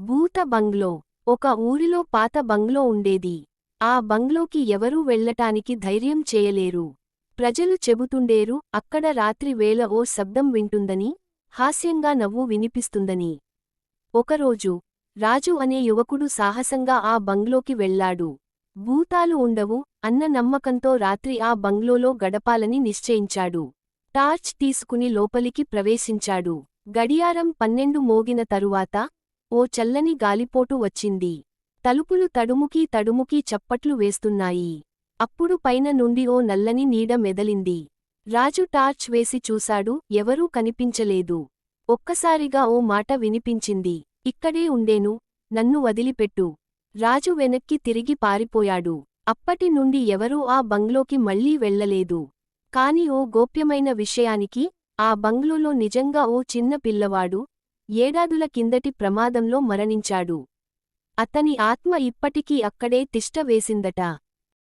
భూత బంగ్లో. ఒక ఊరిలో పాత బంగ్లో ఉండేది. ఆ బంగ్లోకి ఎవరూ వెళ్లటానికి ధైర్యం చేయలేరు. ప్రజలు చెబుతుండేరు, అక్కడ రాత్రి వేళ ఓ శబ్దం వింటుందని, హాస్యంగా నవ్వు వినిపిస్తుందని. ఒకరోజు రాజు అనే యువకుడు సాహసంగా ఆ బంగ్లోకి వెళ్లాడు. భూతాలు ఉండవు అన్న నమ్మకంతో రాత్రి ఆ బంగ్లోలో గడపాలని నిశ్చయించాడు. టార్చ్ తీసుకుని లోపలికి ప్రవేశించాడు. గడియారం 12 మోగిన తరువాత ఓ చల్లని గాలిపోటు వచ్చింది. తలుపులు తడుముకీ తడుముకీ చప్పట్లు వేస్తున్నాయి. అప్పుడు పైన నుండి ఓ నల్లని నీడ మెదలింది. రాజు టార్చ్ వేసి చూశాడు, ఎవరూ కనిపించలేదు. ఒక్కసారిగా ఓ మాట వినిపించింది, ఇక్కడే ఉండేను, నన్ను వదిలిపెట్టు. రాజు వెనక్కి తిరిగి పారిపోయాడు. అప్పటి నుండి ఎవరూ ఆ బంగ్లోకి మళ్లీ వెళ్లలేదు. కాని ఓ గోప్యమైన విషయానికి, ఆ బంగ్లోలో నిజంగా ఓ చిన్న పిల్లవాడు ఏడాదుల కిందటి ప్రమాదంలో మరణించాడు. అతని ఆత్మ ఇప్పటికీ అక్కడే తిష్ట వేసిందట.